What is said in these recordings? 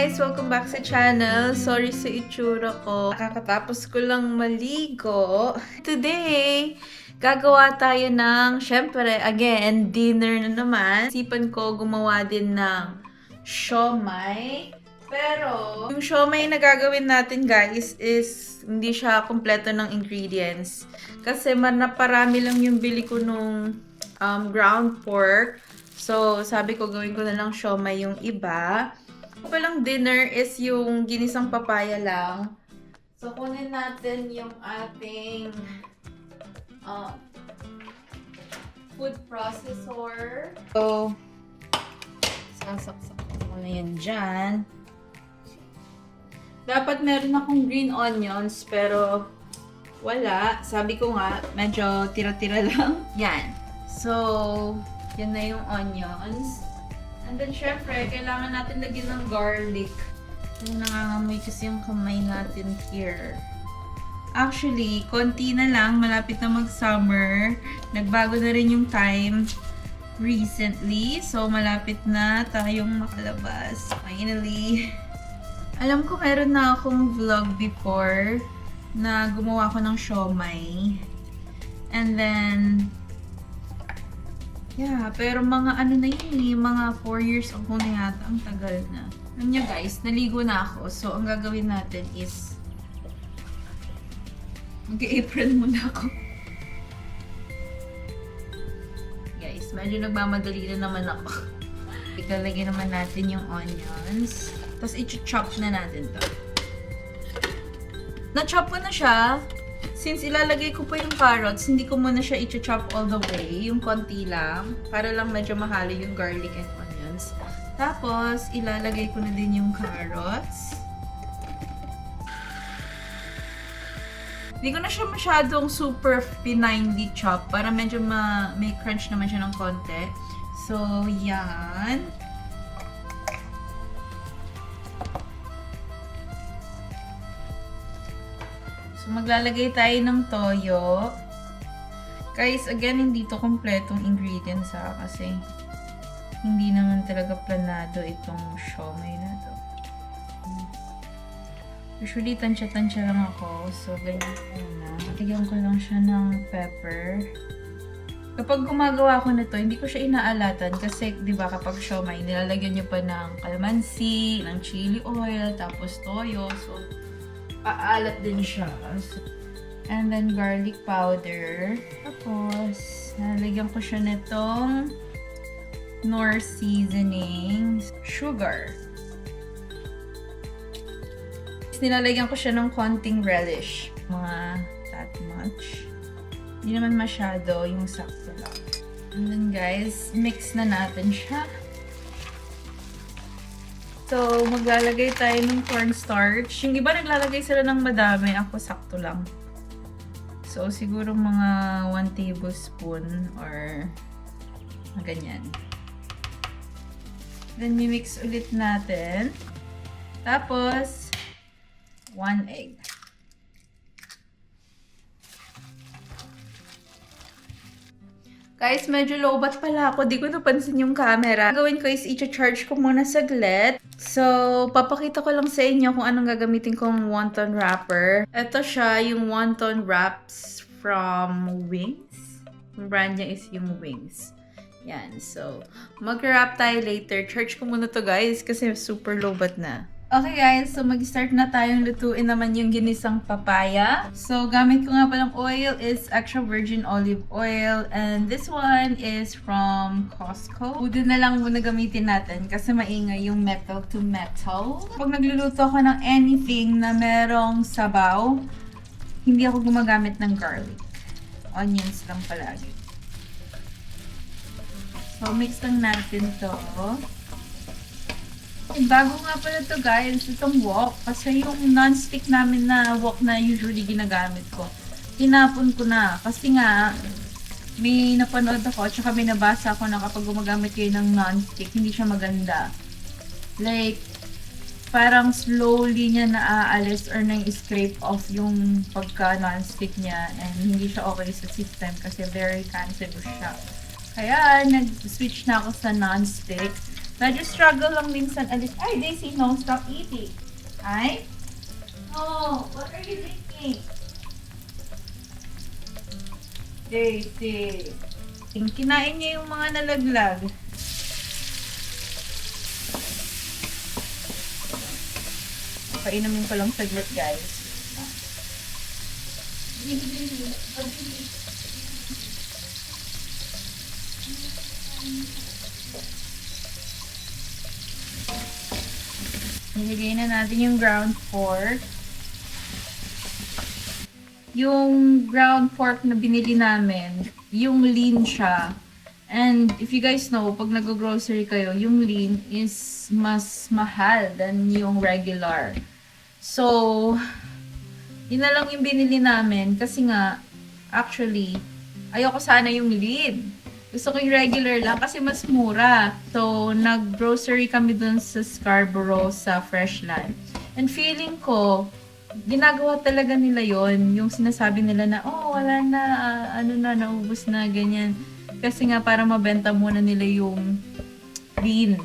guys! Welcome back sa channel. Sorry sa itsura ko. Kakatapos ko lang maligo. Today, gagawa tayo ng, syempre, again, dinner na naman. Sipan ko gumawa din ng siomai. Pero, yung siomai na gagawin natin guys is hindi siya kompleto ng ingredients. Kasi naparami lang yung bili ko nung ground pork. So, sabi ko gawin ko na lang siomai yung iba. Palang dinner is yung ginisang papaya lang. So, kunin natin yung ating food processor. So, sasaksak ko na yan dyan. Dapat meron akong green onions, pero wala. Sabi ko nga, medyo tira-tira lang. Yan. So, yan na yung onions. And then, syempre, kailangan natin lagyan ng garlic. Nangangamoy kasi yung kamay natin here. Actually, konti na lang. Malapit na mag-summer. Nagbago na rin yung time recently. So, malapit na tayong makalabas. Finally. Alam ko meron na akong vlog before na gumawa ko ng siomai. And then, yeah, pero mga ano na yun eh, mga 4 years ago na yata, ang tagal na. Alam niyo guys, naligo na ako. So, ang gagawin natin is mag-apron muna ako. Guys, medyo nagmamadali na naman ako. Ikalagay naman natin yung onions. Tapos, i-chop na natin to. Na-chop ko na siya. Since ilalagay ko pa yung carrots, hindi ko muna siya i-chop all the way. Yung konti lang. Para lang medyo mahalo yung garlic and onions. Tapos, ilalagay ko na din yung carrots. Hindi ko na siya masyadong super pinindly chop. Para medyo may crunch naman siya ng konti. So, yan. So, maglalagay tayo ng toyo. Guys, again, hindi to kompletong ingredients kasi hindi naman talaga planado itong siomai na to. Usually, tansya-tansya lang ako. So, ganyan ko na. Lagyan ko lang siya ng pepper. Kapag gumagawa ko na to, hindi ko siya inaalatan kasi, di ba, kapag siomai, nilalagyan nyo pa ng kalamansi, ng chili oil, tapos toyo. So, aalat din siya. And then, garlic powder. Tapos, nalagyan ko siya nitong Knorr seasoning. Sugar. Nilalagyan ko siya ng konting relish. Mga that much. Hindi naman masyado, yung sakto lang. And then, guys, mix na natin siya. So, maglalagay tayo ng cornstarch. Yung iba naglalagay sila ng madami. Ako, sakto lang. So, siguro mga 1 tablespoon or ganyan. Then, mimix ulit natin. Tapos, 1 egg. Guys, medyo lowbat pala ako. Di ko napansin yung camera. Ang gawin ko is i-charge ko muna saglit. So, papakita ko lang sa inyo kung anong gagamitin kong wonton wrapper. Ito siya, yung wonton wraps from Wings. Yung brand niya is yung Wings. Yan. So, mag-wrap tayo later. Charge ko muna to guys kasi super lowbat na. Okay guys, so mag-start na tayong lutuin naman yung ginisang papaya. So, gamit ko nga palang oil is extra virgin olive oil. And this one is from Costco. Udo na lang muna gamitin natin kasi maingay yung metal to metal. Pag nagluluto ako ng anything na merong sabaw, hindi ako gumagamit ng garlic. Onions lang palagi. So, mix lang natin to. Bago nga pala to guys, itong wok. Kasi yung non-stick namin na wok na usually ginagamit ko, tinapon ko na. Kasi nga, may napanood ako, tsaka may nabasa ako na kapag gumagamit kayo ng non-stick, hindi siya maganda. Like, parang slowly niya naaalis or nang-scrape off yung pagka non-stick niya and hindi siya okay sa system kasi very cancerous siya. Kaya, nag-switch na ako sa non-stick. Medyo struggle lang minsan alis. Ay, Daisy, no, stop eating. Ay? No, what are you drinking? Daisy. Kinain niya yung mga nalaglag. Painumin ko lang saglit, guys. Nilagay na natin yung ground pork. Yung ground pork na binili namin, yung lean siya. And if you guys know, pag nag-grocery kayo, yung lean is mas mahal than yung regular. So, yun na lang yung binili namin kasi nga, actually, ayoko sana yung lean. Gusto ko yung regular lang kasi mas mura. So, nag-grocery kami dun sa Scarborough sa Freshland. And feeling ko, ginagawa talaga nila yon, yung sinasabi nila na, oh, wala na, naubos na, ganyan. Kasi nga, para mabenta muna nila yung bean.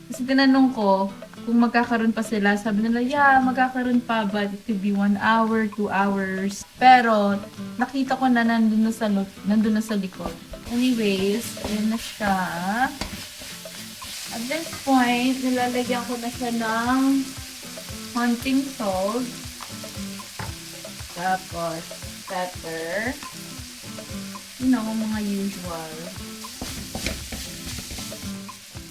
Kasi tinanong ko, kung magkakaroon pa sila, sabi nila, yeah, magkakaroon pa, but it could be 1 hour, 2 hours. Pero, nakita ko na nandun na sa likod. Anyways, yun na siya. At this point, nilalagyan ko na siya ng hunting salt. Tapos, pepper. You know, mga usual.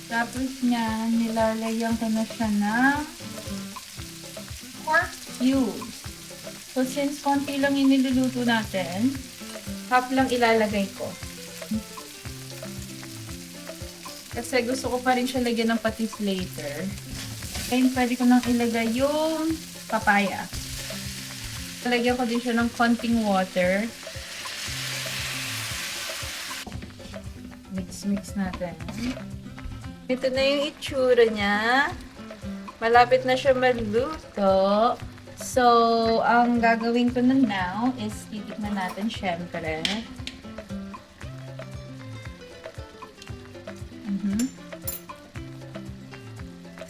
Tapos niya, nilalagyan ko na siya ng pork cubes. So, since konti lang yung niluluto natin, half lang ilalagay ko. Kasi gusto ko pa rin siya lagyan ng patis later. Kaya pwede ko nang ilagay yung papaya. Lagyan ko din siya ng konting water. Mix natin. Ito na yung itsura niya. Malapit na siya magluto. So, ang gagawin ko na now is titikman natin syempre.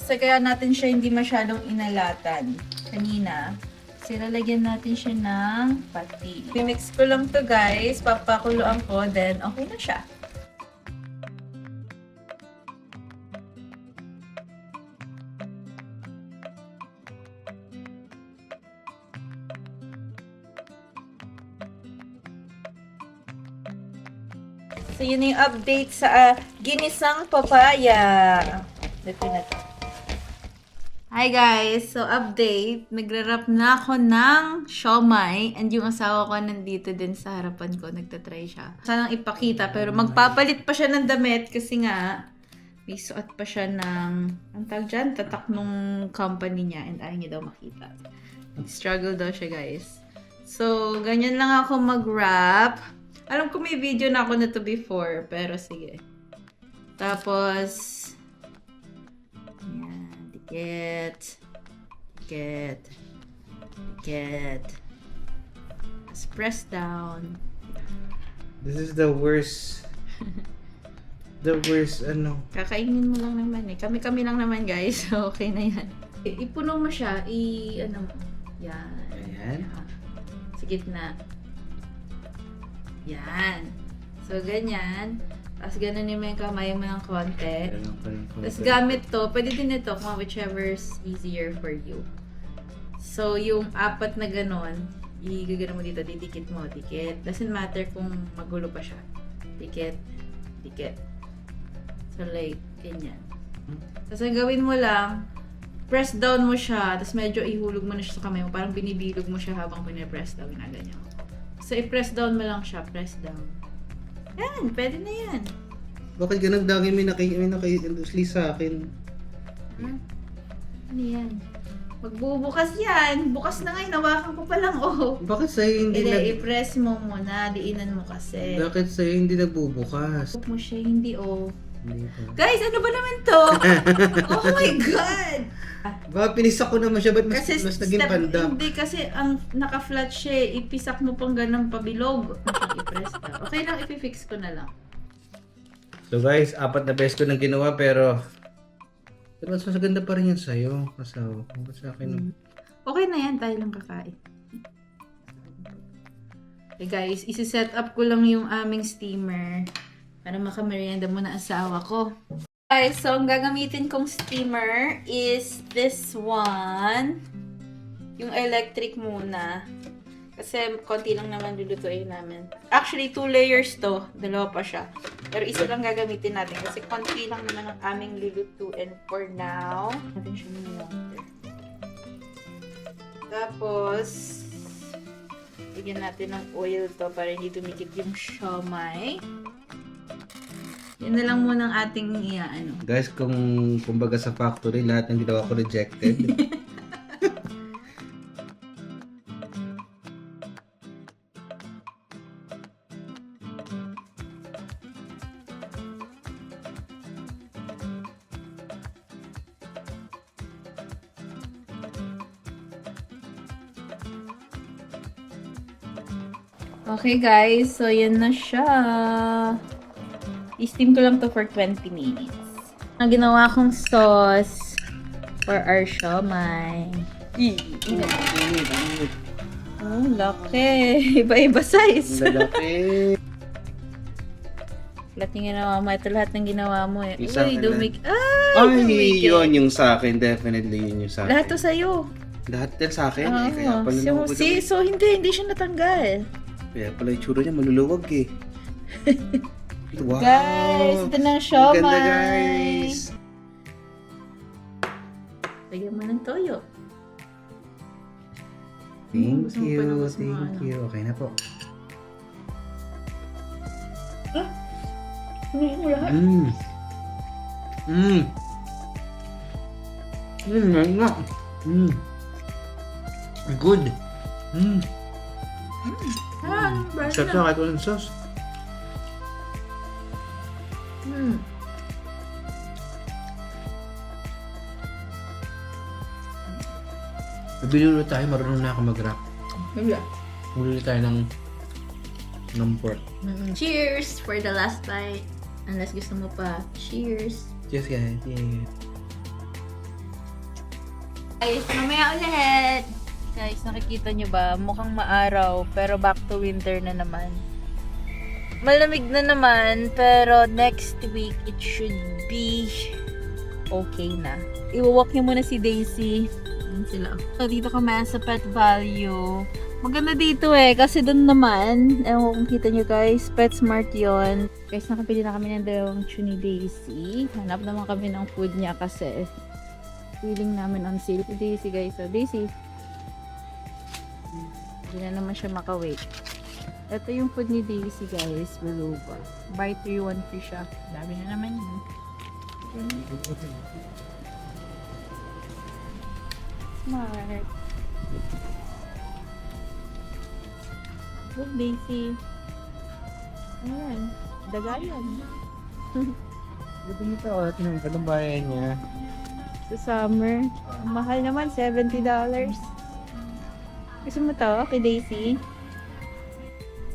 Kasi kaya natin siya hindi masyadong inalatan kanina. Kasi lalagyan natin siya ng pati. Mimix ko lang to guys. Papakuluan ko. Then, okay na siya. So, yun yung update sa ginisang papaya. Ito na to. Hi guys! So, update. Nagra-wrap na ako ng siomai and yung asawa ko nandito din sa harapan ko. Nagtatry siya. Sanang ipakita pero magpapalit pa siya ng damit kasi nga may suot pa siya ng ang tawag dyan, tatak nung company niya and ayaw niya daw makita. Struggle daw siya guys. So, ganyan lang ako mag-wrap. Alam ko may video na ako nito before pero sige. Tapos Get. Just press down. This is the worst. The worst, ano. Kakainin mo lang naman eh. Kami lang naman guys. So, okay na yan. Ipuno mo siya. Ano mo. Yan. Ayan. Sa gitna. Yan. So, ganyan. Tapos gano'n mo yung kamay mo ng konti. Tapos gamit to, pwede din ito kung whichever's easier for you. So, yung apat na gano'n, igagano mo dito, didikit mo, dikit. Doesn't matter kung magulo pa siya. Dikit, dikit. So, like, ganyan. Tapos ang gawin mo lang, press down mo siya, tapos medyo ihulog mo na siya sa kamay mo. Parang binibilog mo siya habang pinipress down, ginaganyan mo. So, i-press down mo lang siya, press down. Yan, pwede na yan. Bakit ganang dami may naki-endlessly sa akin? Ano yan? Magbubukas yan. Bukas na ngayon, nawakan ko pa lang, oh. Bakit sa'yo hindi i-press mo muna, diinan mo kasi. Bakit sa'yo hindi nagbubukas? Huwag mo siya, hindi, oh. Hindi. Guys, ano ba naman to? Oh my God! Baka pinisak ko naman siya, ba't mas naging pandak? Hindi, kasi ang naka-flat siya, ipisak mo pang ganang pabilog. I-press na. Okay lang, ipifix ko na lang. So guys, 4 na beses ko nang ginawa pero Pero mas maganda pa rin yan sa'yo. Asawa ko. Sa akin. Okay na yan, tayo lang kakain. Okay guys, isi-set up ko lang yung aming steamer para makamerienda muna asawa ko. Guys, so ang gagamitin kong steamer is this one. Yung electric muna. Kasi konti lang naman lulutuin namin. Actually, 2 layers to. Dalawa pa siya. Pero isa lang gagamitin natin kasi konti lang naman ang aming lulutuin for now. Natin siya ng water. Tapos, bigyan natin ng oil to para hindi tumikit yung siomai. Yan na lang muna ang ating iaano. Guys, kumbaga sa factory, lahat ng ginawa ko rejected. Okay guys, so yan na siya. I-steam ko lang to for 20 minutes. Ang ginawa kong sauce for our siomai. Oh, laki. Iba-iba size. Lalaki. Lahat ng ginawa mo. Ito lahat ng ginawa mo eh. Isa Uy, ka dumik. Ay, yun yung sa akin. Definitely yun yung sa akin. Lahat to sa'yo. Lahat din sa akin. Oo. Kaya pala So hindi siya natanggal. Kaya pala yung tsura niya maluluwag eh. Wow! Guys, ito na ang Ang siomai. ganda guys! Lagyan mo ng toyo. Thank Gusto mo pa ng you, mas thank maano. you. Okay na po. Ano mo lahat? Nga. Good. Sarap na kahit walang sauce. Bibili ulit tayo, marunong na ako mag-wrap. Wala. Bibili tayo ng pork. Cheers for the last bite. Unless gusto mo pa. Cheers. Cheers guys. Yeah. Guys, mamaya ulit. Guys, nakikita nyo ba? Mukhang maaraw, pero back to winter na naman. Malamig na naman, pero next week, it should be okay na. Iwawalk nyo muna si Daisy. Ayan sila. So, dito kami sa Pet Value. Maganda dito eh, kasi doon naman, ewan ko kung kita nyo guys, PetSmart yon. Guys, nakapili na kami ng dalawang chew ni Daisy. Hanap naman kami ng food niya kasi feeling namin on sale. Si Daisy guys, so Daisy, hindi na naman siya makawait. Ito yung food ni Daisy guys, beluga. Buy 3, 1 free siya. Dami na naman yun. Smart. Look, Daisy. Ayan. Daga yan. Buti nito, tingnan ka ng bayan niya. Sa summer. Ang mahal naman, $70. Gusto mo to? Kay Daisy?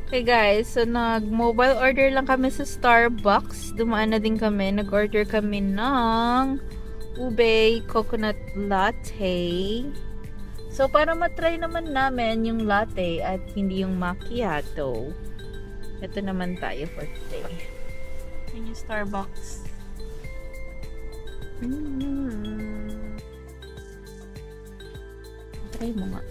Okay guys, so nag-mobile order lang kami sa Starbucks. Dumaan na din kami. Nag-order kami ng ube coconut latte. So, para matry naman namin yung latte at hindi yung macchiato. Ito naman tayo for today. Yan yung Starbucks. Try mo nga.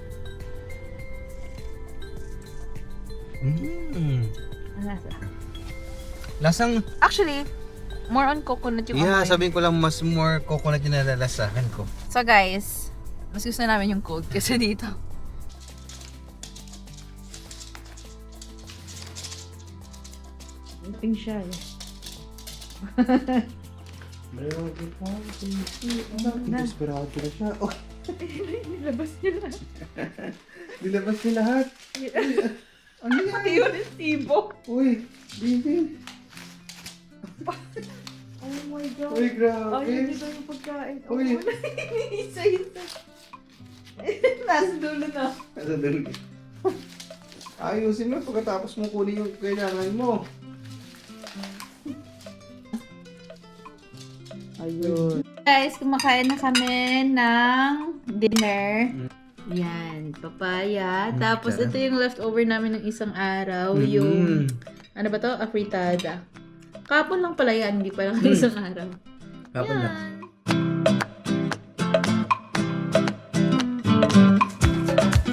Ano lasa? Lasang, Actually, more on coconut yung yeah, amoy. sabihin ko lang mas more coconut yung nalalasahan ko. So guys, mas gusto namin yung cold kasi dito. Pink siya eh. Desperado na siya. Oh, Nilabas nila. nilabas niya lahat. Ano yan? Pati yung resibo. Uy, baby. Oh my God. Uy, grabe. Ay, dito yung pagkain. Uy. Isa-isa. Nasa dulo na. Ano doon? Ayusin mo pagkatapos mo kunin yung kailangan mo. Ayun. Guys, kumakain na kami ng dinner. Yan, papaya. Tapos ito yung leftover namin ng isang araw. Yung, ano ba to? Afritada. Kapon lang pala yan, hindi pa lang isang araw. Kapon na. Yan.